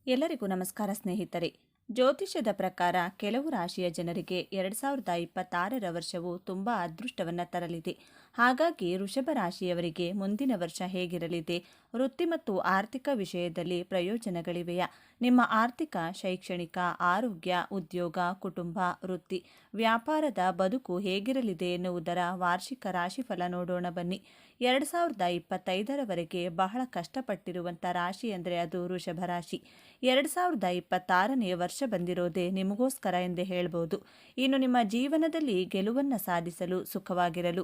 ಎಲ್ಲರಿಗೂ ನಮಸ್ಕಾರ ಸ್ನೇಹಿತರೆ. ಜ್ಯೋತಿಷ್ಯದ ಪ್ರಕಾರ ಕೆಲವು ರಾಶಿಯ ಜನರಿಗೆ 2026ರ ವರ್ಷವು ತುಂಬ ಅದೃಷ್ಟವನ್ನು ತರಲಿದೆ. ಹಾಗಾಗಿ ವೃಷಭ ರಾಶಿಯವರಿಗೆ ಮುಂದಿನ ವರ್ಷ ಹೇಗಿರಲಿದೆ? ವೃತ್ತಿ ಮತ್ತು ಆರ್ಥಿಕ ವಿಷಯದಲ್ಲಿ ಪ್ರಯೋಜನಗಳಿವೆಯಾ? ನಿಮ್ಮ ಆರ್ಥಿಕ, ಶೈಕ್ಷಣಿಕ, ಆರೋಗ್ಯ, ಉದ್ಯೋಗ, ಕುಟುಂಬ, ವೃತ್ತಿ, ವ್ಯಾಪಾರದ ಬದುಕು ಹೇಗಿರಲಿದೆ ಎನ್ನುವುದರ ವಾರ್ಷಿಕ ರಾಶಿಫಲ ನೋಡೋಣ ಬನ್ನಿ. 2025ರವರೆಗೆ ಬಹಳ ಕಷ್ಟಪಟ್ಟಿರುವಂಥ ರಾಶಿ ಅಂದರೆ ಅದು ವೃಷಭ ರಾಶಿ. 2026ನೇ ವರ್ಷ ಬಂದಿರೋದೇ ನಿಮಗೋಸ್ಕರ ಎಂದೇ ಹೇಳ್ಬೋದು. ಇನ್ನು ನಿಮ್ಮ ಜೀವನದಲ್ಲಿ ಗೆಲುವನ್ನು ಸಾಧಿಸಲು, ಸುಖವಾಗಿರಲು,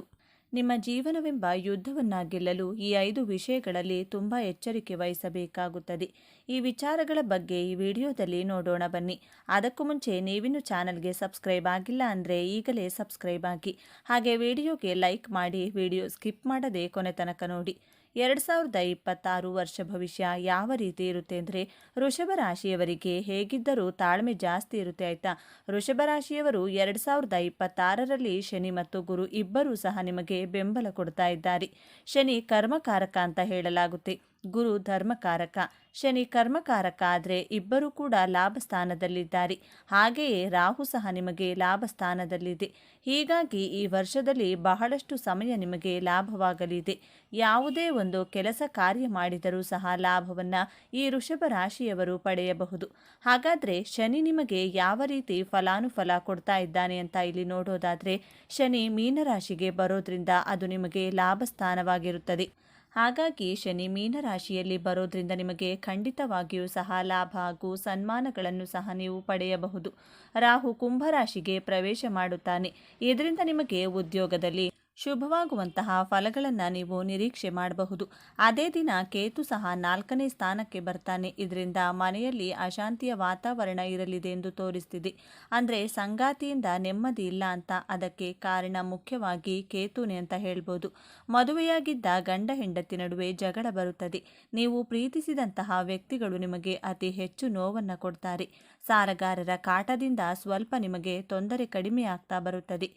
ನಿಮ್ಮ ಜೀವನವೆಂಬ ಯುದ್ಧವನ್ನು ಗೆಲ್ಲಲು ಈ 5 ವಿಷಯಗಳಲ್ಲಿ ತುಂಬ ಎಚ್ಚರಿಕೆ ವಹಿಸಬೇಕಾಗುತ್ತದೆ. ಈ ವಿಚಾರಗಳ ಬಗ್ಗೆ ಈ ವಿಡಿಯೋದಲ್ಲಿ ನೋಡೋಣ ಬನ್ನಿ. ಅದಕ್ಕೂ ಮುಂಚೆ ನೀವಿನ್ನು ಚಾನಲ್ಗೆ ಸಬ್ಸ್ಕ್ರೈಬ್ ಆಗಿಲ್ಲ ಅಂದರೆ ಈಗಲೇ ಸಬ್ಸ್ಕ್ರೈಬ್ ಆಗಿ, ಹಾಗೆ ವಿಡಿಯೋಗೆ ಲೈಕ್ ಮಾಡಿ, ವಿಡಿಯೋ ಸ್ಕಿಪ್ ಮಾಡದೆ ಕೊನೆ ತನಕ ನೋಡಿ. 2026 ವರ್ಷ ಭವಿಷ್ಯ ಯಾವ ರೀತಿ ಇರುತ್ತೆ ಅಂದರೆ, ವೃಷಭ ರಾಶಿಯವರಿಗೆ ಹೇಗಿದ್ದರೂ ತಾಳ್ಮೆ ಜಾಸ್ತಿ ಇರುತ್ತೆ ಆಯ್ತಾ. ವೃಷಭ ರಾಶಿಯವರು 2026ರಲ್ಲಿ ಶನಿ ಮತ್ತು ಗುರು ಇಬ್ಬರೂ ಸಹ ನಿಮಗೆ ಬೆಂಬಲ ಕೊಡ್ತಾ ಇದ್ದಾರೆ. ಶನಿ ಕರ್ಮಕಾರಕ ಅಂತ ಹೇಳಲಾಗುತ್ತೆ, ಗುರು ಧರ್ಮಕಾರಕ. ಶನಿ ಕರ್ಮಕಾರಕ ಆದರೆ ಇಬ್ಬರೂ ಕೂಡ ಲಾಭ ಸ್ಥಾನದಲ್ಲಿದ್ದಾರೆ. ಹಾಗೆಯೇ ರಾಹು ಸಹ ನಿಮಗೆ ಲಾಭ ಸ್ಥಾನದಲ್ಲಿದೆ. ಹೀಗಾಗಿ ಈ ವರ್ಷದಲ್ಲಿ ಬಹಳಷ್ಟು ಸಮಯ ನಿಮಗೆ ಲಾಭವಾಗಲಿದೆ. ಯಾವುದೇ ಒಂದು ಕೆಲಸ ಕಾರ್ಯ ಮಾಡಿದರೂ ಸಹ ಲಾಭವನ್ನು ಈ ವೃಷಭ ರಾಶಿಯವರು ಪಡೆಯಬಹುದು. ಹಾಗಾದರೆ ಶನಿ ನಿಮಗೆ ಯಾವ ರೀತಿ ಫಲಾನುಫಲ ಕೊಡ್ತಾ ಇದ್ದಾನೆ ಅಂತ ಇಲ್ಲಿ ನೋಡೋದಾದರೆ, ಶನಿ ಮೀನರಾಶಿಗೆ ಬರೋದ್ರಿಂದ ಅದು ನಿಮಗೆ ಲಾಭ ಸ್ಥಾನವಾಗಿರುತ್ತದೆ. ಹಾಗಾಗಿ ಶನಿ ಮೀನರಾಶಿಯಲ್ಲಿ ಬರೋದ್ರಿಂದ ನಿಮಗೆ ಖಂಡಿತವಾಗಿಯೂ ಸಹ ಲಾಭ ಹಾಗೂ ಸನ್ಮಾನಗಳನ್ನು ಸಹ ನೀವು ಪಡೆಯಬಹುದು. ರಾಹು ಕುಂಭರಾಶಿಗೆ ಪ್ರವೇಶ ಮಾಡುತ್ತಾನೆ. ಇದರಿಂದ ನಿಮಗೆ ಉದ್ಯೋಗದಲ್ಲಿ ಶುಭವಾಗುವಂತಹ ಫಲಗಳನ್ನು ನೀವು ನಿರೀಕ್ಷೆ ಮಾಡಬಹುದು. ಅದೇ ದಿನ ಕೇತು ಸಹ 4ನೇ ಸ್ಥಾನಕ್ಕೆ ಬರ್ತಾನೆ. ಇದರಿಂದ ಮನೆಯಲ್ಲಿ ಅಶಾಂತಿಯ ವಾತಾವರಣ ಇರಲಿದೆ ಎಂದು ತೋರಿಸ್ತಿದೆ. ಅಂದರೆ ಸಂಗಾತಿಯಿಂದ ನೆಮ್ಮದಿ ಇಲ್ಲ ಅಂತ. ಅದಕ್ಕೆ ಕಾರಣ ಮುಖ್ಯವಾಗಿ ಕೇತುನೆ ಅಂತ ಹೇಳ್ಬೋದು. ಮದುವೆಯಾಗಿದ್ದ ಗಂಡ ಹೆಂಡತಿ ನಡುವೆ ಜಗಳ ಬರುತ್ತದೆ. ನೀವು ಪ್ರೀತಿಸಿದಂತಹ ವ್ಯಕ್ತಿಗಳು ನಿಮಗೆ ಅತಿ ಹೆಚ್ಚು ನೋವನ್ನು ಕೊಡ್ತಾರೆ. ಸಾಲಗಾರರ ಕಾಟದಿಂದ ಸ್ವಲ್ಪ ನಿಮಗೆ ತೊಂದರೆ ಕಡಿಮೆ ಆಗ್ತಾ ಬರುತ್ತದೆ.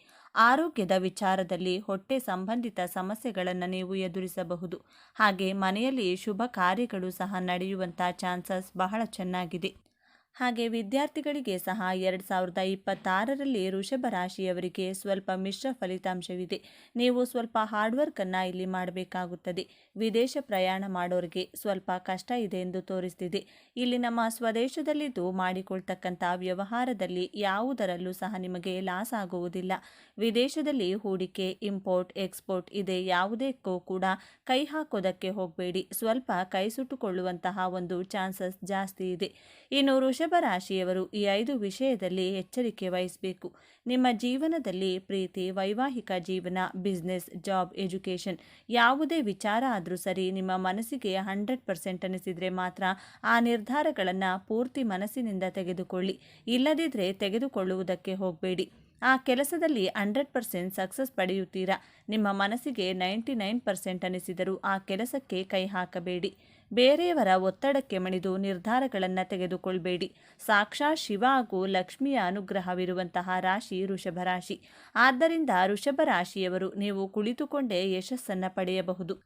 ಆರೋಗ್ಯದ ವಿಚಾರದಲ್ಲಿ ಹೊಟ್ಟೆ ಸಂಬಂಧಿತ ಸಮಸ್ಯೆಗಳನ್ನು ನೀವು ಎದುರಿಸಬಹುದು. ಹಾಗೆ ಮನೆಯಲ್ಲಿ ಶುಭ ಕಾರ್ಯಗಳು ಸಹ ನಡೆಯುವಂಥ ಚಾನ್ಸಸ್ ಬಹಳ ಚೆನ್ನಾಗಿದೆ. ಹಾಗೆ ವಿದ್ಯಾರ್ಥಿಗಳಿಗೆ ಸಹ 2026ರಲ್ಲಿ ವೃಷಭ ರಾಶಿಯವರಿಗೆ ಸ್ವಲ್ಪ ಮಿಶ್ರ ಫಲಿತಾಂಶವಿದೆ. ನೀವು ಸ್ವಲ್ಪ ಹಾರ್ಡ್ ವರ್ಕನ್ನು ಇಲ್ಲಿ ಮಾಡಬೇಕಾಗುತ್ತದೆ. ವಿದೇಶ ಪ್ರಯಾಣ ಮಾಡೋರಿಗೆ ಸ್ವಲ್ಪ ಕಷ್ಟ ಇದೆ ಎಂದು ತೋರಿಸ್ತಿದೆ. ಇಲ್ಲಿ ನಮ್ಮ ಸ್ವದೇಶದಲ್ಲಿದ್ದು ಮಾಡಿಕೊಳ್ತಕ್ಕಂಥ ವ್ಯವಹಾರದಲ್ಲಿ ಯಾವುದರಲ್ಲೂ ಸಹ ನಿಮಗೆ ಲಾಸ್ ಆಗುವುದಿಲ್ಲ. ವಿದೇಶದಲ್ಲಿ ಹೂಡಿಕೆ, ಇಂಪೋರ್ಟ್, ಎಕ್ಸ್ಪೋರ್ಟ್ ಇದೆ ಯಾವುದಕ್ಕೂ ಕೂಡ ಕೈ ಹಾಕೋದಕ್ಕೆ ಹೋಗಬೇಡಿ. ಸ್ವಲ್ಪ ಕೈ ಸುಟ್ಟುಕೊಳ್ಳುವಂತಹ ಒಂದು ಚಾನ್ಸಸ್ ಜಾಸ್ತಿ ಇದೆ. ಇನ್ನು ವೃಷಭ ರಾಶಿಯವರು ಈ 5 ವಿಷಯದಲ್ಲಿ ಎಚ್ಚರಿಕೆ ವಹಿಸಬೇಕು. ನಿಮ್ಮ ಜೀವನದಲ್ಲಿ ಪ್ರೀತಿ, ವೈವಾಹಿಕ ಜೀವನ, ಬಿಸ್ನೆಸ್, ಜಾಬ್, ಎಜುಕೇಷನ್ ಯಾವುದೇ ವಿಚಾರ ಆದರೂ ಸರಿ, ನಿಮ್ಮ ಮನಸ್ಸಿಗೆ 100% ಅನಿಸಿದರೆ ಮಾತ್ರ ಆ ನಿರ್ಧಾರಗಳನ್ನು ಪೂರ್ತಿ ಮನಸ್ಸಿನಿಂದ ತೆಗೆದುಕೊಳ್ಳಿ. ಇಲ್ಲದಿದ್ದರೆ ತೆಗೆದುಕೊಳ್ಳುವುದಕ್ಕೆ ಹೋಗಬೇಡಿ. ಆ ಕೆಲಸದಲ್ಲಿ 100% ಸಕ್ಸಸ್ ಪಡೆಯುತ್ತೀರಾ. ನಿಮ್ಮ ಮನಸ್ಸಿಗೆ 99% ಅನಿಸಿದರೂ ಆ ಕೆಲಸಕ್ಕೆ ಕೈ ಹಾಕಬೇಡಿ. ಬೇರೆಯವರ ಒತ್ತಡಕ್ಕೆ ಮಣಿದು ನಿರ್ಧಾರಗಳನ್ನು ತೆಗೆದುಕೊಳ್ಬೇಡಿ. ಸಾಕ್ಷಾತ್ ಶಿವ ಹಾಗೂ ಲಕ್ಷ್ಮಿಯ ಅನುಗ್ರಹವಿರುವಂತಹ ರಾಶಿ ವೃಷಭ ರಾಶಿ. ಆದ್ದರಿಂದ ವೃಷಭ ರಾಶಿಯವರು ನೀವು ಕುಳಿತುಕೊಂಡೇ ಯಶಸ್ಸನ್ನು ಪಡೆಯಬಹುದು.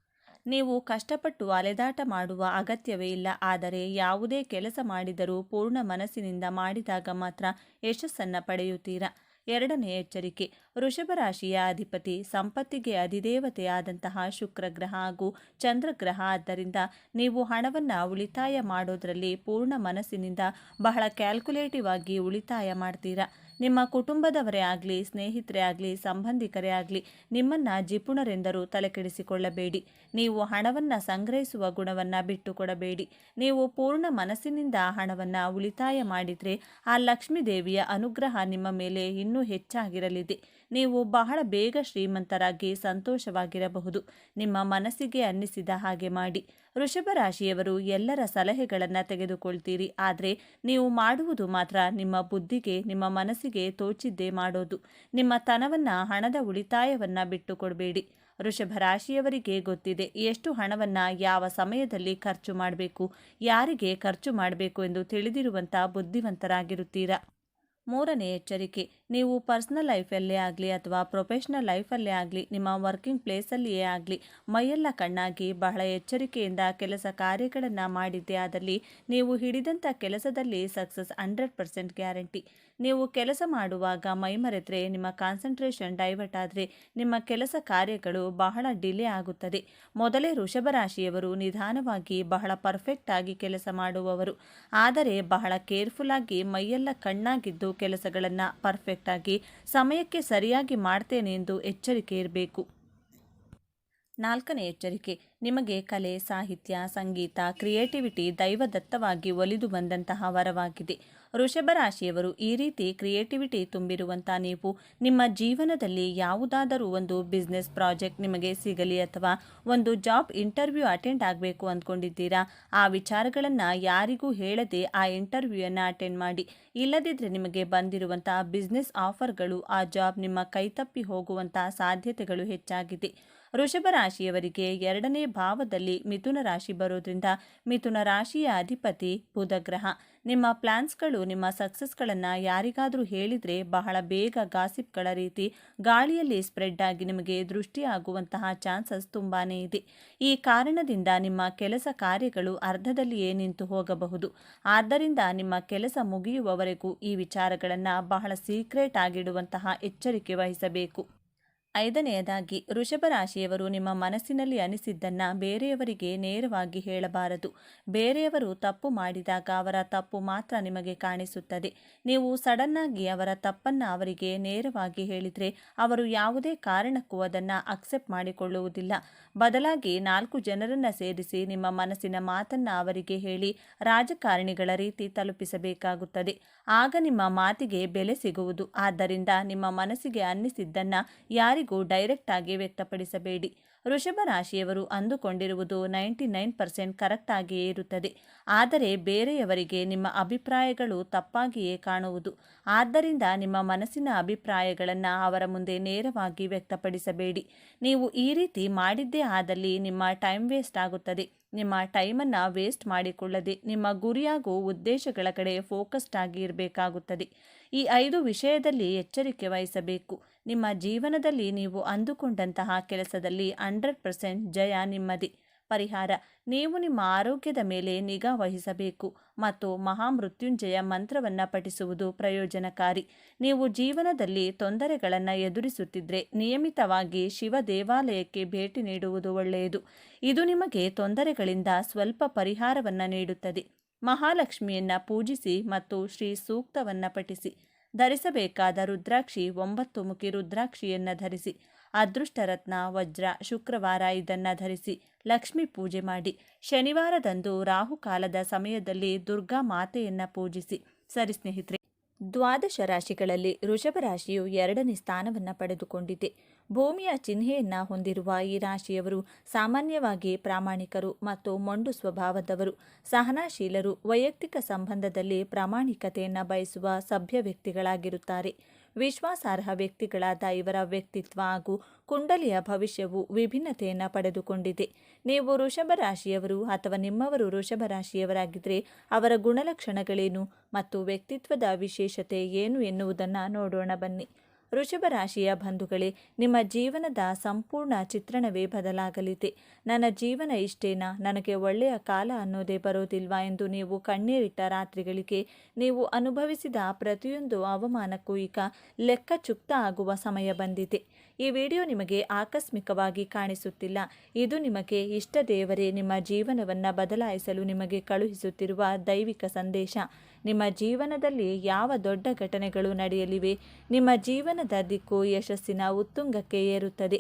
ನೀವು ಕಷ್ಟಪಟ್ಟು ಅಲೆದಾಟ ಮಾಡುವ ಅಗತ್ಯವೇ ಇಲ್ಲ. ಆದರೆ ಯಾವುದೇ ಕೆಲಸ ಮಾಡಿದರೂ ಪೂರ್ಣ ಮನಸ್ಸಿನಿಂದ ಮಾಡಿದಾಗ ಮಾತ್ರ ಯಶಸ್ಸನ್ನು ಪಡೆಯುತ್ತೀರಾ. 2ನೇ ಎಚ್ಚರಿಕೆ, ವೃಷಭ ರಾಶಿಯ ಅಧಿಪತಿ ಸಂಪತ್ತಿಗೆ ಅಧಿದೇವತೆಯಾದಂತಹ ಶುಕ್ರಗ್ರಹ ಹಾಗೂ ಚಂದ್ರಗ್ರಹ. ಆದ್ದರಿಂದ ನೀವು ಹಣವನ್ನು ಉಳಿತಾಯ ಮಾಡೋದರಲ್ಲಿ ಪೂರ್ಣ ಮನಸ್ಸಿನಿಂದ ಬಹಳ ಕ್ಯಾಲ್ಕುಲೇಟಿವ್ ಆಗಿ ಉಳಿತಾಯ ಮಾಡ್ತೀರಾ. ನಿಮ್ಮ ಕುಟುಂಬದವರೇ ಆಗಲಿ, ಸ್ನೇಹಿತರೇ ಆಗಲಿ, ಸಂಬಂಧಿಕರೇ ಆಗಲಿ ನಿಮ್ಮನ್ನು ಜಿಪುಣರೆಂದರೂ ತಲೆಕೆಡಿಸಿಕೊಳ್ಳಬೇಡಿ. ನೀವು ಹಣವನ್ನು ಸಂಗ್ರಹಿಸುವ ಗುಣವನ್ನು ಬಿಟ್ಟುಕೊಡಬೇಡಿ. ನೀವು ಪೂರ್ಣ ಮನಸ್ಸಿನಿಂದ ಹಣವನ್ನು ಉಳಿತಾಯ ಮಾಡಿದರೆ ಆ ಲಕ್ಷ್ಮೀ ದೇವಿಯ ಅನುಗ್ರಹ ನಿಮ್ಮ ಮೇಲೆ ಇನ್ನೂ ಹೆಚ್ಚಾಗಿರಲಿದೆ. ನೀವು ಬಹಳ ಬೇಗ ಶ್ರೀಮಂತರಾಗಿ ಸಂತೋಷವಾಗಿರಬಹುದು. ನಿಮ್ಮ ಮನಸ್ಸಿಗೆ ಅನ್ನಿಸಿದ ಹಾಗೆ ಮಾಡಿ. ವೃಷಭ ರಾಶಿಯವರು ಎಲ್ಲರ ಸಲಹೆಗಳನ್ನು ತೆಗೆದುಕೊಳ್ತೀರಿ. ಆದರೆ ನೀವು ಮಾಡುವುದು ಮಾತ್ರ ನಿಮ್ಮ ಬುದ್ಧಿಗೆ, ನಿಮ್ಮ ಮನಸ್ಸಿಗೆ ತೋಚಿದ್ದೇ ಮಾಡೋದು. ನಿಮ್ಮ ತನವನ್ನು, ಹಣದ ಉಳಿತಾಯವನ್ನು ಬಿಟ್ಟುಕೊಡಬೇಡಿ. ವೃಷಭ ರಾಶಿಯವರಿಗೆ ಗೊತ್ತಿದೆ ಎಷ್ಟು ಹಣವನ್ನು ಯಾವ ಸಮಯದಲ್ಲಿ ಖರ್ಚು ಮಾಡಬೇಕು, ಯಾರಿಗೆ ಖರ್ಚು ಮಾಡಬೇಕು ಎಂದು ತಿಳಿದಿರುವಂಥ ಬುದ್ಧಿವಂತರಾಗಿರುತ್ತೀರಾ. ಮೂರನೇ ಎಚ್ಚರಿಕೆ, ನೀವು ಪರ್ಸನಲ್ ಲೈಫಲ್ಲೇ ಆಗಲಿ ಅಥವಾ ಪ್ರೊಫೆಷನಲ್ ಲೈಫಲ್ಲೇ ಆಗಲಿ, ನಿಮ್ಮ ವರ್ಕಿಂಗ್ ಪ್ಲೇಸಲ್ಲಿಯೇ ಆಗಲಿ, ಮೈಯೆಲ್ಲ ಕಣ್ಣಾಗಿ ಬಹಳ ಎಚ್ಚರಿಕೆಯಿಂದ ಕೆಲಸ ಕಾರ್ಯಗಳನ್ನು ಮಾಡಿದ್ದೇ ಆದಲ್ಲಿ ನೀವು ಹಿಡಿದಂಥ ಕೆಲಸದಲ್ಲಿ ಸಕ್ಸಸ್ 100% ಗ್ಯಾರಂಟಿ. ನೀವು ಕೆಲಸ ಮಾಡುವಾಗ ಮೈಮರೆತರೆ, ನಿಮ್ಮ ಕಾನ್ಸಂಟ್ರೇಷನ್ ಡೈವರ್ಟ್ ಆದರೆ ನಿಮ್ಮ ಕೆಲಸ ಕಾರ್ಯಗಳು ಬಹಳ ಡಿಲೇ ಆಗುತ್ತದೆ. ಮೊದಲೇ ವೃಷಭ ರಾಶಿಯವರು ನಿಧಾನವಾಗಿ ಬಹಳ ಪರ್ಫೆಕ್ಟ್ ಆಗಿ ಕೆಲಸ ಮಾಡುವವರು, ಆದರೆ ಬಹಳ ಕೇರ್ಫುಲ್ ಆಗಿ ಮೈಯೆಲ್ಲ ಕಣ್ಣಾಗಿದ್ದು ಕೆಲಸಗಳನ್ನು ಪರ್ಫೆಕ್ಟ್ ಆಗಿ ಸಮಯಕ್ಕೆ ಸರಿಯಾಗಿ ಮಾಡ್ತೇನೆ ಎಂದು ಎಚ್ಚರಿಕೆ ಇರಬೇಕು. ನಾಲ್ಕನೇ ಎಚ್ಚರಿಕೆ, ನಿಮಗೆ ಕಲೆ, ಸಾಹಿತ್ಯ, ಸಂಗೀತ, ಕ್ರಿಯೇಟಿವಿಟಿ ದೈವದತ್ತವಾಗಿ ಒಲಿದು ಬಂದಂತಹ ವರವಾಗಿದೆ. ವೃಷಭ ರಾಶಿಯವರು ಈ ರೀತಿ ಕ್ರಿಯೇಟಿವಿಟಿ ತುಂಬಿರುವಂಥ ನೀವು ನಿಮ್ಮ ಜೀವನದಲ್ಲಿ ಯಾವುದಾದರೂ ಒಂದು ಬಿಸ್ನೆಸ್ ಪ್ರಾಜೆಕ್ಟ್ ನಿಮಗೆ ಸಿಗಲಿ ಅಥವಾ ಒಂದು ಜಾಬ್ ಇಂಟರ್ವ್ಯೂ ಅಟೆಂಡ್ ಆಗಬೇಕು ಅಂದ್ಕೊಂಡಿದ್ದೀರಾ, ಆ ವಿಚಾರಗಳನ್ನು ಯಾರಿಗೂ ಹೇಳದೆ ಆ ಇಂಟರ್ವ್ಯೂಯನ್ನು ಅಟೆಂಡ್ ಮಾಡಿ. ಇಲ್ಲದಿದ್ದರೆ ನಿಮಗೆ ಬಂದಿರುವಂಥ ಬಿಸ್ನೆಸ್ ಆಫರ್ಗಳು ಆ ಜಾಬ್ ನಿಮ್ಮ ಕೈತಪ್ಪಿ ಹೋಗುವಂಥ ಸಾಧ್ಯತೆಗಳು ಹೆಚ್ಚಾಗಿದೆ. ವೃಷಭ ರಾಶಿಯವರಿಗೆ 2ನೇ ಭಾವದಲ್ಲಿ ಮಿಥುನ ರಾಶಿ ಬರೋದ್ರಿಂದ ಮಿಥುನ ರಾಶಿಯ ಅಧಿಪತಿ ಬುಧ ಗ್ರಹ. ನಿಮ್ಮ ಪ್ಲಾನ್ಸ್ಗಳು, ನಿಮ್ಮ ಸಕ್ಸಸ್ಗಳನ್ನು ಯಾರಿಗಾದರೂ ಹೇಳಿದರೆ ಬಹಳ ಬೇಗ ಗಾಸಿಪ್ಗಳ ರೀತಿ ಗಾಳಿಯಲ್ಲಿ ಸ್ಪ್ರೆಡ್ ಆಗಿ ನಿಮಗೆ ದೃಷ್ಟಿಯಾಗುವಂತಹ ಚಾನ್ಸಸ್ ತುಂಬಾ ಇದೆ. ಈ ಕಾರಣದಿಂದ ನಿಮ್ಮ ಕೆಲಸ ಕಾರ್ಯಗಳು ಅರ್ಧದಲ್ಲಿಯೇ ನಿಂತು ಹೋಗಬಹುದು. ಆದ್ದರಿಂದ ನಿಮ್ಮ ಕೆಲಸ ಮುಗಿಯುವವರೆಗೂ ಈ ವಿಚಾರಗಳನ್ನು ಬಹಳ ಸೀಕ್ರೆಟ್ ಆಗಿಡುವಂತಹ ಎಚ್ಚರಿಕೆ ವಹಿಸಬೇಕು. 5ನೇಯದಾಗಿ, ವೃಷಭ ರಾಶಿಯವರು ನಿಮ್ಮ ಮನಸ್ಸಿನಲ್ಲಿ ಅನಿಸಿದ್ದನ್ನು ಬೇರೆಯವರಿಗೆ ನೇರವಾಗಿ ಹೇಳಬಾರದು. ಬೇರೆಯವರು ತಪ್ಪು ಮಾಡಿದಾಗ ಅವರ ತಪ್ಪು ಮಾತ್ರ ನಿಮಗೆ ಕಾಣಿಸುತ್ತದೆ. ನೀವು ಸಡನ್ನಾಗಿ ಅವರ ತಪ್ಪನ್ನು ಅವರಿಗೆ ನೇರವಾಗಿ ಹೇಳಿದರೆ ಅವರು ಯಾವುದೇ ಕಾರಣಕ್ಕೂ ಅದನ್ನು ಅಕ್ಸೆಪ್ಟ್ ಮಾಡಿಕೊಳ್ಳುವುದಿಲ್ಲ. ಬದಲಾಗಿ 4 ಜನರನ್ನು ಸೇರಿಸಿ ನಿಮ್ಮ ಮನಸ್ಸಿನ ಮಾತನ್ನು ಅವರಿಗೆ ಹೇಳಿ ರಾಜಕಾರಣಿಗಳ ರೀತಿ ತಲುಪಿಸಬೇಕಾಗುತ್ತದೆ. ಆಗ ನಿಮ್ಮ ಮಾತಿಗೆ ಬೆಲೆ ಸಿಗುವುದು. ಆದ್ದರಿಂದ ನಿಮ್ಮ ಮನಸ್ಸಿಗೆ ಅನ್ನಿಸಿದ್ದನ್ನು ಯಾರಿಗೂ ಡೈರೆಕ್ಟ್ ಆಗಿ ವ್ಯಕ್ತಪಡಿಸಬೇಡಿ. ವೃಷಭ ರಾಶಿಯವರು ಅಂದುಕೊಂಡಿರುವುದು 99% ಕರೆಕ್ಟ್ ಆಗಿಯೇ ಇರುತ್ತದೆ, ಆದರೆ ಬೇರೆಯವರಿಗೆ ನಿಮ್ಮ ಅಭಿಪ್ರಾಯಗಳು ತಪ್ಪಾಗಿಯೇ ಕಾಣುವುದು. ಆದ್ದರಿಂದ ನಿಮ್ಮ ಮನಸ್ಸಿನ ಅಭಿಪ್ರಾಯಗಳನ್ನು ಅವರ ಮುಂದೆ ನೇರವಾಗಿ ವ್ಯಕ್ತಪಡಿಸಬೇಡಿ. ನೀವು ಈ ರೀತಿ ಮಾಡಿದ್ದೇ ಆದಲ್ಲಿ ನಿಮ್ಮ ಟೈಮ್ ವೇಸ್ಟ್ ಆಗುತ್ತದೆ. ನಿಮ್ಮ ಟೈಮನ್ನು ವೇಸ್ಟ್ ಮಾಡಿಕೊಳ್ಳದೆ ನಿಮ್ಮ ಗುರಿಯಾಗೂ ಉದ್ದೇಶಗಳ ಕಡೆ ಫೋಕಸ್ಡ್ ಆಗಿ ಇರಬೇಕಾಗುತ್ತದೆ. ಈ 5 ವಿಷಯದಲ್ಲಿ ಎಚ್ಚರಿಕೆ ವಹಿಸಬೇಕು. ನಿಮ್ಮ ಜೀವನದಲ್ಲಿ ನೀವು ಅಂದುಕೊಂಡಂತಹ ಕೆಲಸದಲ್ಲಿ 100% ಜಯ ನಿಮ್ಮದೇ. ಪರಿಹಾರ, ನೀವು ನಿಮ್ಮ ಆರೋಗ್ಯದ ಮೇಲೆ ನಿಗಾ ವಹಿಸಬೇಕು ಮತ್ತು ಮಹಾಮೃತ್ಯುಂಜಯ ಮಂತ್ರವನ್ನು ಪಠಿಸುವುದು ಪ್ರಯೋಜನಕಾರಿ. ನೀವು ಜೀವನದಲ್ಲಿ ತೊಂದರೆಗಳನ್ನು ಎದುರಿಸುತ್ತಿದ್ದರೆ ನಿಯಮಿತವಾಗಿ ಶಿವ ದೇವಾಲಯಕ್ಕೆ ಭೇಟಿ ನೀಡುವುದು ಒಳ್ಳೆಯದು. ಇದು ನಿಮಗೆ ತೊಂದರೆಗಳಿಂದ ಸ್ವಲ್ಪ ಪರಿಹಾರವನ್ನು ನೀಡುತ್ತದೆ. ಮಹಾಲಕ್ಷ್ಮಿಯನ್ನು ಪೂಜಿಸಿ ಮತ್ತು ಶ್ರೀ ಸೂಕ್ತವನ್ನು ಪಠಿಸಿ. ಧರಿಸಬೇಕಾದ ರುದ್ರಾಕ್ಷಿ 9 ಮುಖಿ ರುದ್ರಾಕ್ಷಿಯನ್ನು ಧರಿಸಿ. ಅದೃಷ್ಟ ರತ್ನ ವಜ್ರ. ಶುಕ್ರವಾರ ಇದನ್ನು ಧರಿಸಿ ಲಕ್ಷ್ಮಿ ಪೂಜೆ ಮಾಡಿ. ಶನಿವಾರದಂದು ರಾಹುಕಾಲದ ಸಮಯದಲ್ಲಿ ದುರ್ಗಾ ಮಾತೆಯನ್ನು ಪೂಜಿಸಿ. ಸರಿ ಸ್ನೇಹಿತರೆ, ದ್ವಾದಶ ರಾಶಿಗಳಲ್ಲಿ ವೃಷಭ ರಾಶಿಯು 2ನೇ ಸ್ಥಾನವನ್ನು ಪಡೆದುಕೊಂಡಿದೆ. ಭೂಮಿಯ ಚಿಹ್ನೆಯನ್ನು ಹೊಂದಿರುವ ಈ ರಾಶಿಯವರು ಸಾಮಾನ್ಯವಾಗಿ ಪ್ರಾಮಾಣಿಕರು ಮತ್ತು ಮೊಂಡು ಸ್ವಭಾವದವರು, ಸಹನಾಶೀಲರು, ವೈಯಕ್ತಿಕ ಸಂಬಂಧದಲ್ಲಿ ಪ್ರಾಮಾಣಿಕತೆಯನ್ನು ಬಯಸುವ ಸಭ್ಯ ವ್ಯಕ್ತಿಗಳಾಗಿರುತ್ತಾರೆ. ವಿಶ್ವಾಸಾರ್ಹ ವ್ಯಕ್ತಿಗಳಾದ ಇವರ ವ್ಯಕ್ತಿತ್ವ ಹಾಗೂ ಕುಂಡಲಿಯ ಭವಿಷ್ಯವು ವಿಭಿನ್ನತೆಯನ್ನು ಪಡೆದುಕೊಂಡಿದೆ. ನೀವು ವೃಷಭ ರಾಶಿಯವರು ಅಥವಾ ನಿಮ್ಮವರು ವೃಷಭ ರಾಶಿಯವರಾಗಿದ್ದರೆ ಅವರ ಗುಣಲಕ್ಷಣಗಳೇನು ಮತ್ತು ವ್ಯಕ್ತಿತ್ವದ ವಿಶೇಷತೆ ಏನು ಎನ್ನುವುದನ್ನು ನೋಡೋಣ ಬನ್ನಿ. ವೃಷಭ ರಾಶಿಯ ಬಂಧುಗಳೇ, ನಿಮ್ಮ ಜೀವನದ ಸಂಪೂರ್ಣ ಚಿತ್ರಣವೇ ಬದಲಾಗಲಿದೆ. ನನ್ನ ಜೀವನ ಇಷ್ಟೇನಾ, ನನಗೆ ಒಳ್ಳೆಯ ಕಾಲ ಅನ್ನೋದೇ ಬರೋದಿಲ್ವಾ ಎಂದು ನೀವು ಕಣ್ಣೀರಿಟ್ಟ ರಾತ್ರಿಗಳಿಗೆ, ನೀವು ಅನುಭವಿಸಿದ ಪ್ರತಿಯೊಂದು ಅವಮಾನಕ್ಕೂ ಈಗ ಲೆಕ್ಕ ಚುಕ್ತ ಆಗುವ ಸಮಯ ಬಂದಿದೆ. ಈ ವಿಡಿಯೋ ನಿಮಗೆ ಆಕಸ್ಮಿಕವಾಗಿ ಕಾಣಿಸುತ್ತಿಲ್ಲ. ಇದು ನಿಮಗೆ ಇಷ್ಟ ದೇವರೇ ನಿಮ್ಮ ಜೀವನವನ್ನು ಬದಲಾಯಿಸಲು ನಿಮಗೆ ಕಳುಹಿಸುತ್ತಿರುವ ದೈವಿಕ ಸಂದೇಶ. ನಿಮ್ಮ ಜೀವನದಲ್ಲಿ ಯಾವ ದೊಡ್ಡ ಘಟನೆಗಳು ನಡೆಯಲಿವೆ? ನಿಮ್ಮ ಜೀವನದ ದಿಕ್ಕು ಯಶಸ್ಸಿನ ಉತ್ತುಂಗಕ್ಕೆ ಏರುತ್ತದೆ.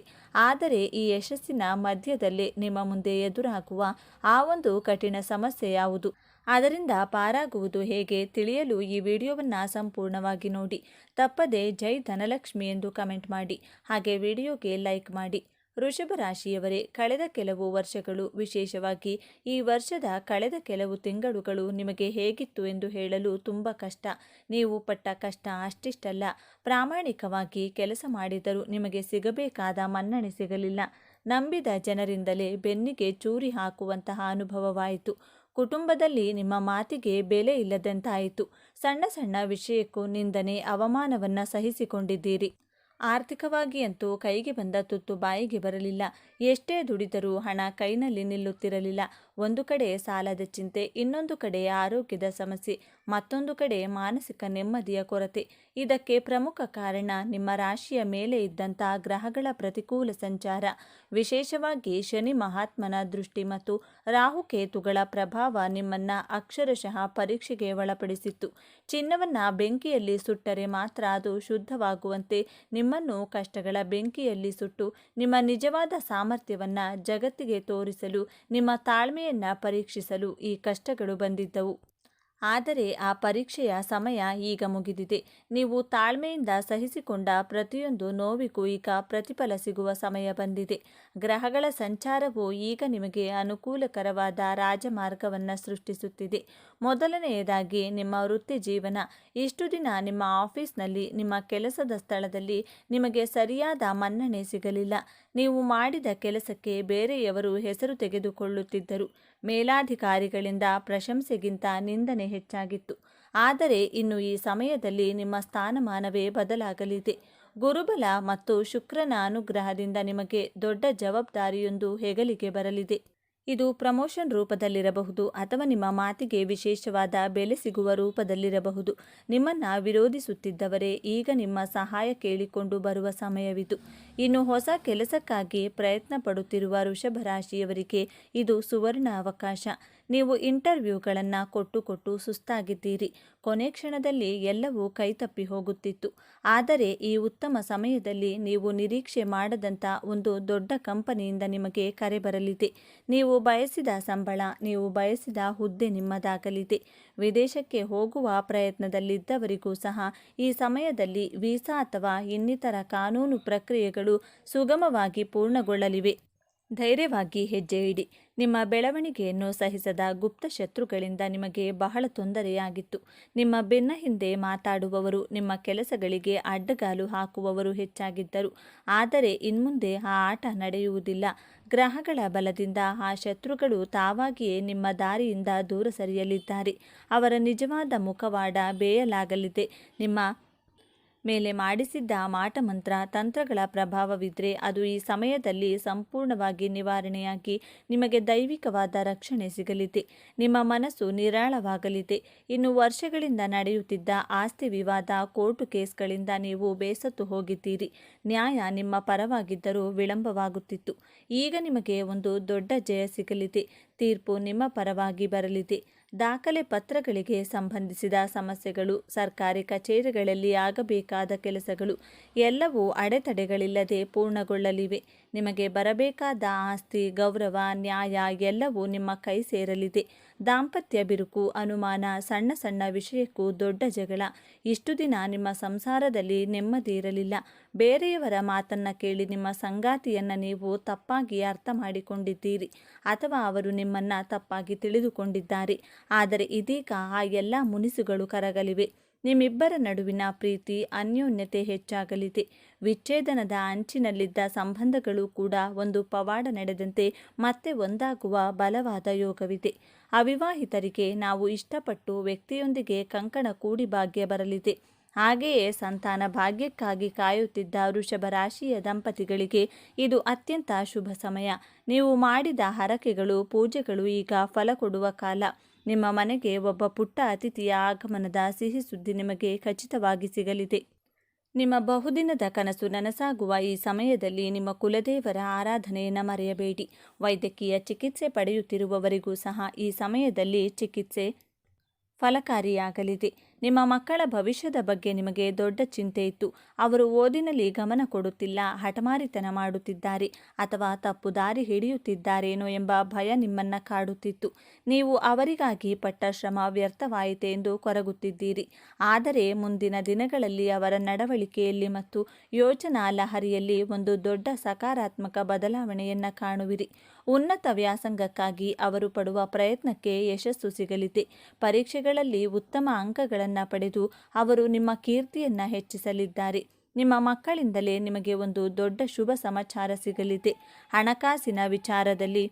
ಆದರೆ ಈ ಯಶಸ್ಸಿನ ಮಧ್ಯದಲ್ಲೇ ನಿಮ್ಮ ಮುಂದೆ ಎದುರಾಗುವ ಆ ಒಂದು ಕಠಿಣ ಸಮಸ್ಯೆ ಯಾವುದು? ಅದರಿಂದ ಪಾರಾಗುವುದು ಹೇಗೆ ತಿಳಿಯಲು ಈ ವಿಡಿಯೋವನ್ನು ಸಂಪೂರ್ಣವಾಗಿ ನೋಡಿ. ತಪ್ಪದೆ ಜೈ ಧನಲಕ್ಷ್ಮಿ ಎಂದು ಕಮೆಂಟ್ ಮಾಡಿ. ಹಾಗೆ ವಿಡಿಯೋಗೆ ಲೈಕ್ ಮಾಡಿ. ವೃಷಭ ರಾಶಿಯವರೇ, ಕಳೆದ ಕೆಲವು ವರ್ಷಗಳು, ವಿಶೇಷವಾಗಿ ಈ ವರ್ಷದ ಕಳೆದ ಕೆಲವು ತಿಂಗಳುಗಳು ನಿಮಗೆ ಹೇಗಿತ್ತು ಎಂದು ಹೇಳಲು ತುಂಬ ಕಷ್ಟ. ನೀವು ಪಟ್ಟ ಕಷ್ಟ ಅಷ್ಟಿಷ್ಟಲ್ಲ. ಪ್ರಾಮಾಣಿಕವಾಗಿ ಕೆಲಸ ಮಾಡಿದರೂ ನಿಮಗೆ ಸಿಗಬೇಕಾದ ಮನ್ನಣೆ ಸಿಗಲಿಲ್ಲ. ನಂಬಿದ ಜನರಿಂದಲೇ ಬೆನ್ನಿಗೆ ಚೂರಿ ಹಾಕುವಂತಹ ಅನುಭವವಾಯಿತು. ಕುಟುಂಬದಲ್ಲಿ ನಿಮ್ಮ ಮಾತಿಗೆ ಬೆಲೆ ಇಲ್ಲದಂತಾಯಿತು. ಸಣ್ಣ ಸಣ್ಣ ವಿಷಯಕ್ಕೂ ನಿಂದನೆ, ಅವಮಾನವನ್ನ ಸಹಿಸಿಕೊಂಡಿದ್ದೀರಿ. ಆರ್ಥಿಕವಾಗಿ ಅಂತೂ ಕೈಗೆ ಬಂದ ತುತ್ತು ಬಾಯಿಗೆ ಬರಲಿಲ್ಲ. ಎಷ್ಟೇ ದುಡಿದರೂ ಹಣ ಕೈನಲ್ಲಿ ನಿಲ್ಲುತ್ತಿರಲಿಲ್ಲ. ಒಂದು ಕಡೆ ಸಾಲದ ಚಿಂತೆ, ಇನ್ನೊಂದು ಕಡೆ ಆರೋಗ್ಯದ ಸಮಸ್ಯೆ, ಮತ್ತೊಂದು ಕಡೆ ಮಾನಸಿಕ ನೆಮ್ಮದಿಯ ಕೊರತೆ. ಇದಕ್ಕೆ ಪ್ರಮುಖ ಕಾರಣ ನಿಮ್ಮ ರಾಶಿಯ ಮೇಲೆ ಇದ್ದಂಥ ಗ್ರಹಗಳ ಪ್ರತಿಕೂಲ ಸಂಚಾರ, ವಿಶೇಷವಾಗಿ ಶನಿ ಮಹಾತ್ಮನ ದೃಷ್ಟಿ ಮತ್ತು ರಾಹುಕೇತುಗಳ ಪ್ರಭಾವ ನಿಮ್ಮನ್ನ ಅಕ್ಷರಶಃ ಪರೀಕ್ಷೆಗೆ ಒಳಪಡಿಸಿತ್ತು. ಚಿನ್ನವನ್ನ ಬೆಂಕಿಯಲ್ಲಿ ಸುಟ್ಟರೆ ಮಾತ್ರ ಅದು ಶುದ್ಧವಾಗುವಂತೆ ನಿಮ್ಮನ್ನು ಕಷ್ಟಗಳ ಬೆಂಕಿಯಲ್ಲಿ ಸುಟ್ಟು ನಿಮ್ಮ ನಿಜವಾದ ಸಾಮರ್ಥ್ಯವನ್ನ ಜಗತ್ತಿಗೆ ತೋರಿಸಲು, ನಿಮ್ಮ ತಾಳ್ಮೆಯನ್ನ ಪರೀಕ್ಷಿಸಲು ಈ ಕಷ್ಟಗಳು ಬಂದಿದ್ದವು. ಆದರೆ ಆ ಪರೀಕ್ಷೆಯ ಸಮಯ ಈಗ ಮುಗಿದಿದೆ. ನೀವು ತಾಳ್ಮೆಯಿಂದ ಸಹಿಸಿಕೊಂಡ ಪ್ರತಿಯೊಂದು ನೋವಿಗೂ ಈಗ ಪ್ರತಿಫಲ ಸಿಗುವ ಸಮಯ ಬಂದಿದೆ. ಗ್ರಹಗಳ ಸಂಚಾರವು ಈಗ ನಿಮಗೆ ಅನುಕೂಲಕರವಾದ ರಾಜಮಾರ್ಗವನ್ನು ಸೃಷ್ಟಿಸುತ್ತಿದೆ. ಮೊದಲನೆಯದಾಗಿ ನಿಮ್ಮ ವೃತ್ತಿ ಜೀವನ. ಇಷ್ಟು ದಿನ ನಿಮ್ಮ ಆಫೀಸ್ನಲ್ಲಿ, ನಿಮ್ಮ ಕೆಲಸದ ಸ್ಥಳದಲ್ಲಿ ನಿಮಗೆ ಸರಿಯಾದ ಮನ್ನಣೆ ಸಿಗಲಿಲ್ಲ. ನೀವು ಮಾಡಿದ ಕೆಲಸಕ್ಕೆ ಬೇರೆಯವರು ಹೆಸರು ತೆಗೆದುಕೊಳ್ಳುತ್ತಿದ್ದರು. ಮೇಲಾಧಿಕಾರಿಗಳಿಂದ ಪ್ರಶಂಸೆಗಿಂತ ನಿಂದನೆ ಹೆಚ್ಚಾಗಿತ್ತು. ಆದರೆ ಇನ್ನು ಈ ಸಮಯದಲ್ಲಿ ನಿಮ್ಮ ಸ್ಥಾನಮಾನವೇ ಬದಲಾಗಲಿದೆ. ಗುರುಬಲ ಮತ್ತು ಶುಕ್ರನ ಅನುಗ್ರಹದಿಂದ ನಿಮಗೆ ದೊಡ್ಡ ಜವಾಬ್ದಾರಿಯೊಂದು ಹೆಗಲಿಗೆ ಬರಲಿದೆ. ಇದು ಪ್ರಮೋಷನ್ ರೂಪದಲ್ಲಿರಬಹುದು ಅಥವಾ ನಿಮ್ಮ ಮಾತಿಗೆ ವಿಶೇಷವಾದ ಬೆಲೆ ಸಿಗುವ ರೂಪದಲ್ಲಿರಬಹುದು. ನಿಮ್ಮನ್ನು ವಿರೋಧಿಸುತ್ತಿದ್ದವರೇ ಈಗ ನಿಮ್ಮ ಸಹಾಯ ಕೇಳಿಕೊಂಡು ಬರುವ ಸಮಯವಿದು. ಇನ್ನು ಹೊಸ ಕೆಲಸಕ್ಕಾಗಿ ಪ್ರಯತ್ನ ಪಡುತ್ತಿರುವ ವೃಷಭ ರಾಶಿಯವರಿಗೆ ಇದು ಸುವರ್ಣ ಅವಕಾಶ. ನೀವು ಇಂಟರ್ವ್ಯೂಗಳನ್ನು ಕೊಟ್ಟು ಸುಸ್ತಾಗಿದ್ದೀರಿ. ಕೊನೆ ಕ್ಷಣದಲ್ಲಿ ಎಲ್ಲವೂ ಕೈತಪ್ಪಿ ಹೋಗುತ್ತಿತ್ತು. ಆದರೆ ಈ ಉತ್ತಮ ಸಮಯದಲ್ಲಿ ನೀವು ನಿರೀಕ್ಷೆ ಮಾಡದಂಥ ಒಂದು ದೊಡ್ಡ ಕಂಪನಿಯಿಂದ ನಿಮಗೆ ಕರೆ ಬರಲಿದೆ. ನೀವು ಬಯಸಿದ ಸಂಬಳ, ನೀವು ಬಯಸಿದ ಹುದ್ದೆ ನಿಮ್ಮದಾಗಲಿದೆ. ವಿದೇಶಕ್ಕೆ ಹೋಗುವ ಪ್ರಯತ್ನದಲ್ಲಿದ್ದವರಿಗೂ ಸಹ ಈ ಸಮಯದಲ್ಲಿ ವೀಸಾ ಅಥವಾ ಇನ್ನಿತರ ಕಾನೂನು ಪ್ರಕ್ರಿಯೆಗಳು ಸುಗಮವಾಗಿ ಪೂರ್ಣಗೊಳ್ಳಲಿವೆ. ಧೈರ್ಯವಾಗಿ ಹೆಜ್ಜೆ ಇಡಿ. ನಿಮ್ಮ ಬೆಳವಣಿಗೆಯನ್ನು ಸಹಿಸದ ಗುಪ್ತ ಶತ್ರುಗಳಿಂದ ನಿಮಗೆ ಬಹಳ ತೊಂದರೆಯಾಗಿತ್ತು. ನಿಮ್ಮ ಬೆನ್ನ ಹಿಂದೆ ಮಾತಾಡುವವರು, ನಿಮ್ಮ ಕೆಲಸಗಳಿಗೆ ಅಡ್ಡಗಾಲು ಹಾಕುವವರು ಹೆಚ್ಚಾಗಿದ್ದರು. ಆದರೆ ಇನ್ಮುಂದೆ ಆ ಆಟ ನಡೆಯುವುದಿಲ್ಲ. ಗ್ರಹಗಳ ಬಲದಿಂದ ಆ ಶತ್ರುಗಳು ತಾವಾಗಿಯೇ ನಿಮ್ಮ ದಾರಿಯಿಂದ ದೂರ ಸರಿಯಲಿದ್ದಾರೆ. ಅವರ ನಿಜವಾದ ಮುಖವಾಡ ಬೇಯಲಾಗಲಿದೆ. ನಿಮ್ಮ ಮೇಲೆ ಮಾಡಿಸಿದ್ದ ಮಾಟಮಂತ್ರ ತಂತ್ರಗಳ ಪ್ರಭಾವವಿದ್ದರೆ ಅದು ಈ ಸಮಯದಲ್ಲಿ ಸಂಪೂರ್ಣವಾಗಿ ನಿವಾರಣೆಯಾಗಿ ನಿಮಗೆ ದೈವಿಕವಾದ ರಕ್ಷಣೆ ಸಿಗಲಿದೆ. ನಿಮ್ಮ ಮನಸ್ಸು ನಿರಾಳವಾಗಲಿದೆ. ಇನ್ನು ವರ್ಷಗಳಿಂದ ನಡೆಯುತ್ತಿದ್ದ ಆಸ್ತಿ ವಿವಾದ, ಕೋರ್ಟು ಕೇಸ್ಗಳಿಂದ ನೀವು ಬೇಸತ್ತು ಹೋಗಿದ್ದೀರಿ. ನ್ಯಾಯ ನಿಮ್ಮ ಪರವಾಗಿದ್ದರೂ ವಿಳಂಬವಾಗುತ್ತಿತ್ತು. ಈಗ ನಿಮಗೆ ಒಂದು ದೊಡ್ಡ ಜಯ ಸಿಗಲಿದೆ. ತೀರ್ಪು ನಿಮ್ಮ ಪರವಾಗಿ ಬರಲಿದೆ. ದಾಖಲೆ ಪತ್ರಗಳಿಗೆ ಸಂಬಂಧಿಸಿದ ಸಮಸ್ಯೆಗಳು, ಸರ್ಕಾರಿ ಕಚೇರಿಗಳಲ್ಲಿ ಆಗಬೇಕಾದ ಕೆಲಸಗಳು ಎಲ್ಲವೂ ಅಡೆತಡೆಗಳಿಲ್ಲದೆ ಪೂರ್ಣಗೊಳ್ಳಲಿವೆ. ನಿಮಗೆ ಬರಬೇಕಾದ ಆಸ್ತಿ, ಗೌರವ, ನ್ಯಾಯ ಎಲ್ಲವೂ ನಿಮ್ಮ ಕೈ ಸೇರಲಿದೆ. ದಾಂಪತ್ಯ ಬಿರುಕು, ಅನುಮಾನ, ಸಣ್ಣ ಸಣ್ಣ ವಿಷಯಕ್ಕೂ ದೊಡ್ಡ ಜಗಳ. ಇಷ್ಟು ದಿನ ನಿಮ್ಮ ಸಂಸಾರದಲ್ಲಿ ನೆಮ್ಮದಿ ಇರಲಿಲ್ಲ. ಬೇರೆಯವರ ಮಾತನ್ನ ಕೇಳಿ ನಿಮ್ಮ ಸಂಗಾತಿಯನ್ನ ನೀವು ತಪ್ಪಾಗಿ ಅರ್ಥ ಮಾಡಿಕೊಂಡಿದ್ದೀರಿ ಅಥವಾ ಅವರು ನಿಮ್ಮನ್ನ ತಪ್ಪಾಗಿ ತಿಳಿದುಕೊಂಡಿದ್ದಾರೆ. ಆದರೆ ಇದೀಗ ಆ ಎಲ್ಲ ಮುನಿಸುಗಳು ಕರಗಲಿವೆ. ನಿಮ್ಮಿಬ್ಬರ ನಡುವಿನ ಪ್ರೀತಿ, ಅನ್ಯೋನ್ಯತೆ ಹೆಚ್ಚಾಗಲಿದೆ. ವಿಚ್ಛೇದನದ ಅಂಚಿನಲ್ಲಿದ್ದ ಸಂಬಂಧಗಳು ಕೂಡ ಒಂದು ಪವಾಡ ನಡೆದಂತೆ ಮತ್ತೆ ಒಂದಾಗುವ ಬಲವಾದ ಯೋಗವಿದೆ. ಅವಿವಾಹಿತರಿಗೆ ನಾವು ಇಷ್ಟಪಟ್ಟು ವ್ಯಕ್ತಿಯೊಂದಿಗೆ ಕಂಕಣ ಕೂಡಿ ಭಾಗ್ಯ ಬರಲಿದೆ. ಹಾಗೆಯೇ ಸಂತಾನ ಭಾಗ್ಯಕ್ಕಾಗಿ ಕಾಯುತ್ತಿದ್ದ ವೃಷಭ ರಾಶಿಯ ದಂಪತಿಗಳಿಗೆ ಇದು ಅತ್ಯಂತ ಶುಭ ಸಮಯ. ನೀವು ಮಾಡಿದ ಹರಕೆಗಳು, ಪೂಜೆಗಳು ಈಗ ಫಲ ಕೊಡುವ ಕಾಲ. ನಿಮ್ಮ ಮನೆಗೆ ಒಬ್ಬ ಪುಟ್ಟ ಅತಿಥಿಯ ಆಗಮನದ ಸಿಹಿ ಸುದ್ದಿ ನಿಮಗೆ ಖಚಿತವಾಗಿ ಸಿಗಲಿದೆ. ನಿಮ್ಮ ಬಹುದಿನದ ಕನಸು ನನಸಾಗುವ ಈ ಸಮಯದಲ್ಲಿ ನಿಮ್ಮ ಕುಲದೇವರ ಆರಾಧನೆಯನ್ನು ಮರೆಯಬೇಡಿ. ವೈದ್ಯಕೀಯ ಚಿಕಿತ್ಸೆ ಪಡೆಯುತ್ತಿರುವವರಿಗೂ ಸಹ ಈ ಸಮಯದಲ್ಲಿ ಚಿಕಿತ್ಸೆ ಫಲಕಾರಿಯಾಗಲಿದೆ. ನಿಮ್ಮ ಮಕ್ಕಳ ಭವಿಷ್ಯದ ಬಗ್ಗೆ ನಿಮಗೆ ದೊಡ್ಡ ಚಿಂತೆ ಇತ್ತು. ಅವರು ಓದಿನಲ್ಲಿ ಗಮನ ಕೊಡುತ್ತಿಲ್ಲ, ಹಠಮಾರಿತನ ಮಾಡುತ್ತಿದ್ದಾರೆ ಅಥವಾ ತಪ್ಪು ದಾರಿ ಹಿಡಿಯುತ್ತಿದ್ದಾರೇನೋ ಎಂಬ ಭಯ ನಿಮ್ಮನ್ನು ಕಾಡುತ್ತಿತ್ತು. ನೀವು ಅವರಿಗಾಗಿ ಪಟ್ಟ ಶ್ರಮ ವ್ಯರ್ಥವಾಯಿತೆ ಎಂದು ಕೊರಗುತ್ತಿದ್ದೀರಿ. ಆದರೆ ಮುಂದಿನ ದಿನಗಳಲ್ಲಿ ಅವರ ನಡವಳಿಕೆಯಲ್ಲಿ ಮತ್ತು ಯೋಚನಾ ಲಹರಿಯಲ್ಲಿ ಒಂದು ದೊಡ್ಡ ಸಕಾರಾತ್ಮಕ ಬದಲಾವಣೆಯನ್ನು ಕಾಣುವಿರಿ. ಉನ್ನತ ವ್ಯಾಸಂಗಕ್ಕಾಗಿ ಅವರು ಪಡುವ ಪ್ರಯತ್ನಕ್ಕೆ ಯಶಸ್ಸು ಸಿಗಲಿದೆ. ಪರೀಕ್ಷೆಗಳಲ್ಲಿ ಉತ್ತಮ ಅಂಕಗಳನ್ನು ಪಡೆದು ಅವರು ನಿಮ್ಮ ಕೀರ್ತಿಯನ್ನು ಹೆಚ್ಚಿಸಲಿದ್ದಾರೆ. ನಿಮ್ಮ ಮಕ್ಕಳಿಂದಲೇ ನಿಮಗೆ ಒಂದು ದೊಡ್ಡ ಶುಭ ಸಮಾಚಾರ ಸಿಗಲಿದೆ. ಹಣಕಾಸಿನ ವಿಚಾರದಲ್ಲಿ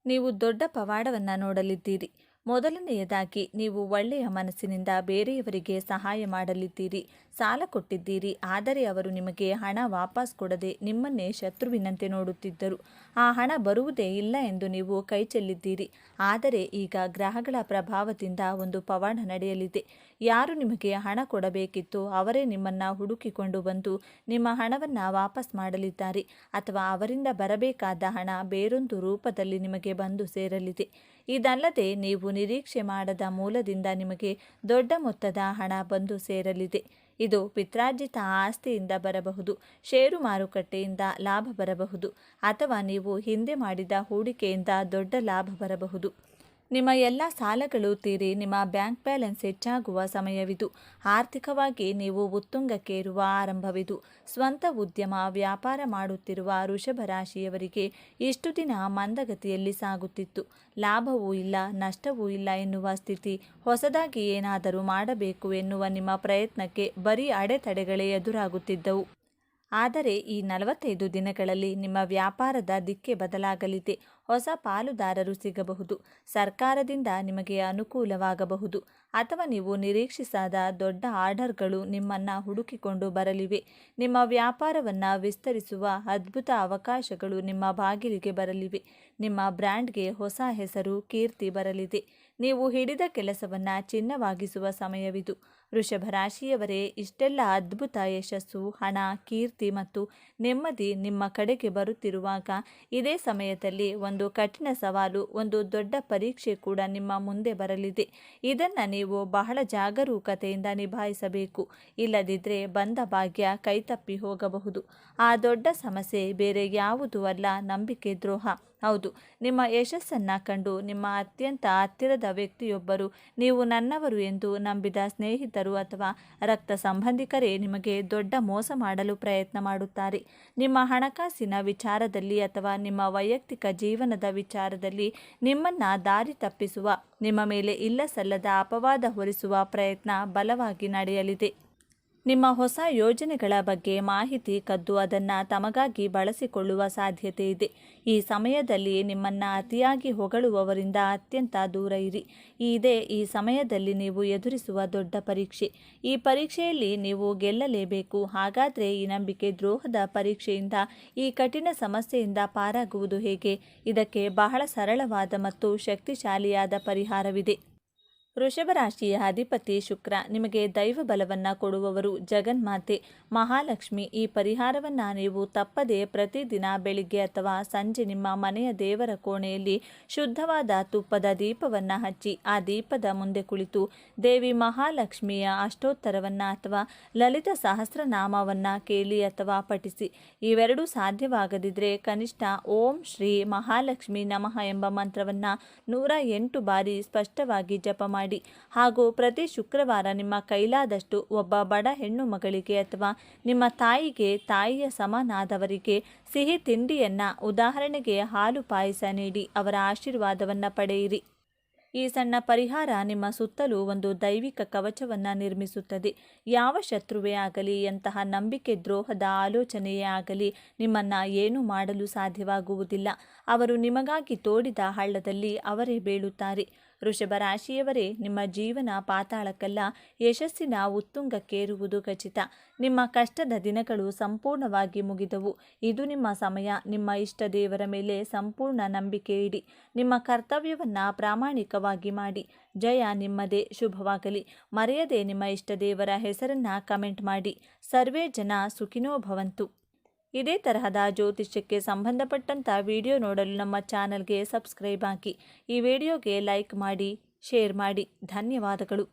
ನೀವು ದೊಡ್ಡ ಪವಾಡವನ್ನು ನೋಡಲಿದ್ದೀರಿ. ಮೊದಲನೆಯದಾಗಿ ನೀವು ಒಳ್ಳೆಯ ಮನಸ್ಸಿನಿಂದ ಬೇರೆಯವರಿಗೆ ಸಹಾಯ ಮಾಡಲಿದ್ದೀರಿ. ಸಾಲ ಕೊಟ್ಟಿದ್ದೀರಿ, ಆದರೆ ಅವರು ನಿಮಗೆ ಹಣ ವಾಪಸ್ ಕೊಡದೆ ನಿಮ್ಮನ್ನೇ ಶತ್ರುವಿನಂತೆ ನೋಡುತ್ತಿದ್ದರು. ಆ ಹಣ ಬರುವುದೇ ಇಲ್ಲ ಎಂದು ನೀವು ಕೈಚೆಲ್ಲಿದ್ದೀರಿ. ಆದರೆ ಈಗ ಗ್ರಹಗಳ ಪ್ರಭಾವದಿಂದ ಒಂದು ಪವಾಡ ನಡೆಯಲಿದೆ. ಯಾರು ನಿಮಗೆ ಹಣ ಕೊಡಬೇಕಿತ್ತೋ ಅವರೇ ನಿಮ್ಮನ್ನು ಹುಡುಕಿಕೊಂಡು ಬಂದು ನಿಮ್ಮ ಹಣವನ್ನು ವಾಪಸ್ ಮಾಡಲಿದ್ದಾರೆ, ಅಥವಾ ಅವರಿಂದ ಬರಬೇಕಾದ ಹಣ ಬೇರೊಂದು ರೂಪದಲ್ಲಿ ನಿಮಗೆ ಬಂದು ಸೇರಲಿದೆ. ಇದಲ್ಲದೆ ನೀವು ನಿರೀಕ್ಷೆ ಮಾಡದ ಮೂಲದಿಂದ ನಿಮಗೆ ದೊಡ್ಡ ಮೊತ್ತದ ಹಣ ಬಂದು ಸೇರಲಿದೆ. ಇದು ಪಿತ್ರಾರ್ಜಿತ ಆಸ್ತಿಯಿಂದ ಬರಬಹುದು, ಷೇರು ಮಾರುಕಟ್ಟೆಯಿಂದ ಲಾಭ ಬರಬಹುದು, ಅಥವಾ ನೀವು ಹಿಂದೆ ಮಾಡಿದ ಹೂಡಿಕೆಯಿಂದ ದೊಡ್ಡ ಲಾಭ ಬರಬಹುದು. ನಿಮ್ಮ ಎಲ್ಲ ಸಾಲಗಳು ತೀರಿ ನಿಮ್ಮ ಬ್ಯಾಂಕ್ ಬ್ಯಾಲೆನ್ಸ್ ಹೆಚ್ಚಾಗುವ ಸಮಯವಿದು. ಆರ್ಥಿಕವಾಗಿ ನೀವು ಉತ್ತುಂಗಕ್ಕೇರುವ ಆರಂಭವಿದು. ಸ್ವಂತ ಉದ್ಯಮ ವ್ಯಾಪಾರ ಮಾಡುತ್ತಿರುವ ವೃಷಭ ರಾಶಿಯವರಿಗೆ ಇಷ್ಟು ದಿನ ಮಂದಗತಿಯಲ್ಲಿ ಸಾಗುತ್ತಿತ್ತು. ಲಾಭವೂ ಇಲ್ಲ, ನಷ್ಟವೂ ಇಲ್ಲ ಎನ್ನುವ ಸ್ಥಿತಿ. ಹೊಸದಾಗಿ ಏನಾದರೂ ಮಾಡಬೇಕು ಎನ್ನುವ ನಿಮ್ಮ ಪ್ರಯತ್ನಕ್ಕೆ ಬರೀ ಅಡೆತಡೆಗಳೇ ಎದುರಾಗುತ್ತಿದ್ದವು. ಆದರೆ ಈ 45 ದಿನಗಳಲ್ಲಿ ನಿಮ್ಮ ವ್ಯಾಪಾರದ ದಿಕ್ಕೇ ಬದಲಾಗಲಿದೆ. ಹೊಸ ಪಾಲುದಾರರು ಸಿಗಬಹುದು, ಸರ್ಕಾರದಿಂದ ನಿಮಗೆ ಅನುಕೂಲವಾಗಬಹುದು, ಅಥವಾ ನೀವು ನಿರೀಕ್ಷಿಸದ ದೊಡ್ಡ ಆರ್ಡರ್ಗಳು ನಿಮ್ಮನ್ನು ಹುಡುಕಿಕೊಂಡು ಬರಲಿವೆ. ನಿಮ್ಮ ವ್ಯಾಪಾರವನ್ನು ವಿಸ್ತರಿಸುವ ಅದ್ಭುತ ಅವಕಾಶಗಳು ನಿಮ್ಮ ಬಾಗಿಲಿಗೆ ಬರಲಿವೆ. ನಿಮ್ಮ ಬ್ರ್ಯಾಂಡ್ಗೆ ಹೊಸ ಹೆಸರು, ಕೀರ್ತಿ ಬರಲಿದೆ. ನೀವು ಹಿಡಿದ ಕೆಲಸವನ್ನು ಚಿನ್ನವಾಗಿಸುವ ಸಮಯವಿದು. ವೃಷಭ ರಾಶಿಯವರೇ, ಇಷ್ಟೆಲ್ಲ ಅದ್ಭುತ ಯಶಸ್ಸು, ಹಣ, ಕೀರ್ತಿ ಮತ್ತು ನೆಮ್ಮದಿ ನಿಮ್ಮ ಕಡೆಗೆ ಬರುತ್ತಿರುವಾಗ ಇದೇ ಸಮಯದಲ್ಲಿ ಒಂದು ಕಠಿಣ ಸವಾಲು, ಒಂದು ದೊಡ್ಡ ಪರೀಕ್ಷೆ ಕೂಡ ನಿಮ್ಮ ಮುಂದೆ ಬರಲಿದೆ. ಇದನ್ನು ನೀವು ಬಹಳ ಜಾಗರೂಕತೆಯಿಂದ ನಿಭಾಯಿಸಬೇಕು. ಇಲ್ಲದಿದ್ದರೆ ಬಂದ ಭಾಗ್ಯ ಕೈತಪ್ಪಿ ಹೋಗಬಹುದು. ಆ ದೊಡ್ಡ ಸಮಸ್ಯೆ ಬೇರೆ ಯಾವುದೂ ಅಲ್ಲ, ನಂಬಿಕೆ ದ್ರೋಹ. ಹೌದು, ನಿಮ್ಮ ಯಶಸ್ಸನ್ನು ಕಂಡು ನಿಮ್ಮ ಅತ್ಯಂತ ಹತ್ತಿರದ ವ್ಯಕ್ತಿಯೊಬ್ಬರು, ನೀವು ನನ್ನವರು ಎಂದು ನಂಬಿದ ಸ್ನೇಹಿತರು ಅಥವಾ ರಕ್ತ ಸಂಬಂಧಿಕರೇ ನಿಮಗೆ ದೊಡ್ಡ ಮೋಸ ಮಾಡಲು ಪ್ರಯತ್ನ ಮಾಡುತ್ತಾರೆ. ನಿಮ್ಮ ಹಣಕಾಸಿನ ವಿಚಾರದಲ್ಲಿ ಅಥವಾ ನಿಮ್ಮ ವೈಯಕ್ತಿಕ ಜೀವನದ ವಿಚಾರದಲ್ಲಿ ನಿಮ್ಮನ್ನು ದಾರಿ ತಪ್ಪಿಸುವ, ನಿಮ್ಮ ಮೇಲೆ ಇಲ್ಲಸಲ್ಲದ ಅಪವಾದ ಹೊರಿಸುವ ಪ್ರಯತ್ನ ಬಲವಾಗಿ ನಡೆಯಲಿದೆ. ನಿಮ್ಮ ಹೊಸ ಯೋಜನೆಗಳ ಬಗ್ಗೆ ಮಾಹಿತಿ ಕದ್ದು ಅದನ್ನು ತಮಗಾಗಿ ಬಳಸಿಕೊಳ್ಳುವ ಸಾಧ್ಯತೆ ಇದೆ. ಈ ಸಮಯದಲ್ಲಿ ನಿಮ್ಮನ್ನು ಅತಿಯಾಗಿ ಹೊಗಳುವವರಿಂದ ಅತ್ಯಂತ ದೂರ ಇರಿ. ಇದೇ ಈ ಸಮಯದಲ್ಲಿ ನೀವು ಎದುರಿಸುವ ದೊಡ್ಡ ಪರೀಕ್ಷೆ. ಈ ಪರೀಕ್ಷೆಯಲ್ಲಿ ನೀವು ಗೆಲ್ಲಲೇಬೇಕು. ಹಾಗಾದರೆ ಈ ನಂಬಿಕೆ ದ್ರೋಹದ ಪರೀಕ್ಷೆಯಿಂದ, ಈ ಕಠಿಣ ಸಮಸ್ಯೆಯಿಂದ ಪಾರಾಗುವುದು ಹೇಗೆ? ಇದಕ್ಕೆ ಬಹಳ ಸರಳವಾದ ಮತ್ತು ಶಕ್ತಿಶಾಲಿಯಾದ ಪರಿಹಾರವಿದೆ. ವೃಷಭ ರಾಶಿಯ ಅಧಿಪತಿ ಶುಕ್ರ ನಿಮಗೆ ದೈವ ಬಲವನ್ನು ಕೊಡುವವರು, ಜಗನ್ಮಾತೆ ಮಹಾಲಕ್ಷ್ಮಿ. ಈ ಪರಿಹಾರವನ್ನು ನೀವು ತಪ್ಪದೆ ಪ್ರತಿದಿನ ಬೆಳಿಗ್ಗೆ ಅಥವಾ ಸಂಜೆ ನಿಮ್ಮ ಮನೆಯ ದೇವರ ಕೋಣೆಯಲ್ಲಿ ಶುದ್ಧವಾದ ತುಪ್ಪದ ದೀಪವನ್ನು ಹಚ್ಚಿ ಆ ದೀಪದ ಮುಂದೆ ಕುಳಿತು ದೇವಿ ಮಹಾಲಕ್ಷ್ಮಿಯ ಅಷ್ಟೋತ್ತರವನ್ನು ಅಥವಾ ಲಲಿತ ಸಹಸ್ರನಾಮವನ್ನು ಕೇಳಿ ಅಥವಾ ಪಠಿಸಿ. ಇವೆರಡೂ ಸಾಧ್ಯವಾಗದಿದ್ದರೆ ಕನಿಷ್ಠ ಓಂ ಶ್ರೀ ಮಹಾಲಕ್ಷ್ಮಿ ನಮಃ ಎಂಬ ಮಂತ್ರವನ್ನು 108 ಬಾರಿ ಸ್ಪಷ್ಟವಾಗಿ ಜಪ ಮಾಡಿ. ಹಾಗೂ ಪ್ರತಿ ಶುಕ್ರವಾರ ನಿಮ್ಮ ಕೈಲಾದಷ್ಟು ಒಬ್ಬ ಬಡ ಹೆಣ್ಣು ಮಗಳಿಗೆ ಅಥವಾ ನಿಮ್ಮ ತಾಯಿಗೆ, ತಾಯಿಯ ಸಮನಾದವರಿಗೆ ಸಿಹಿ ತಿಂಡಿಯನ್ನ, ಉದಾಹರಣೆಗೆ ಹಾಲು ಪಾಯಸ ನೀಡಿ ಅವರ ಆಶೀರ್ವಾದವನ್ನು ಪಡೆಯಿರಿ. ಈ ಸಣ್ಣ ಪರಿಹಾರ ನಿಮ್ಮ ಸುತ್ತಲೂ ಒಂದು ದೈವಿಕ ಕವಚವನ್ನು ನಿರ್ಮಿಸುತ್ತದೆ. ಯಾವ ಶತ್ರುವೇ ಆಗಲಿ, ಎಂತಹ ನಂಬಿಕೆ ದ್ರೋಹದ ಆಲೋಚನೆಯೇ ಆಗಲಿ ನಿಮ್ಮನ್ನು ಏನೂ ಮಾಡಲು ಸಾಧ್ಯವಾಗುವುದಿಲ್ಲ. ಅವರು ನಿಮಗಾಗಿ ತೋಡಿದ ಹಳ್ಳದಲ್ಲಿ ಅವರೇ ಬೀಳುತ್ತಾರೆ. ವೃಷಭ ರಾಶಿಯವರೇ, ನಿಮ್ಮ ಜೀವನ ಪಾತಾಳಕ್ಕಲ್ಲ, ಯಶಸ್ಸಿನ ಉತ್ತುಂಗಕ್ಕೇರುವುದು ಖಚಿತ. ನಿಮ್ಮ ಕಷ್ಟದ ದಿನಗಳು ಸಂಪೂರ್ಣವಾಗಿ ಮುಗಿದವು. ಇದು ನಿಮ್ಮ ಸಮಯ. ನಿಮ್ಮ ಇಷ್ಟ ದೇವರ ಮೇಲೆ ಸಂಪೂರ್ಣ ನಂಬಿಕೆ ಇಡಿ. ನಿಮ್ಮ ಕರ್ತವ್ಯವನ್ನು ಪ್ರಾಮಾಣಿಕವಾಗಿ ಮಾಡಿ. ಜಯ ನಿಮ್ಮದೇ. ಶುಭವಾಗಲಿ. ಮರೆಯದೆ ನಿಮ್ಮ ಇಷ್ಟ ದೇವರ ಹೆಸರನ್ನು ಕಮೆಂಟ್ ಮಾಡಿ. ಸರ್ವೇ ಜನ ಸುಖಿನೋ ಭವಂತು. ಇದೇ ತರಹದ ಜ್ಯೋತಿಷ್ಯಕ್ಕೆ ಸಂಬಂಧಪಟ್ಟಂಥ ವಿಡಿಯೋ ನೋಡಲು ನಮ್ಮ ಚಾನಲ್ಗೆ ಸಬ್ಸ್ಕ್ರೈಬ್ ಹಾಕಿ. ಈ ವಿಡಿಯೋಗೆ ಲೈಕ್ ಮಾಡಿ, ಶೇರ್ ಮಾಡಿ. ಧನ್ಯವಾದಗಳು.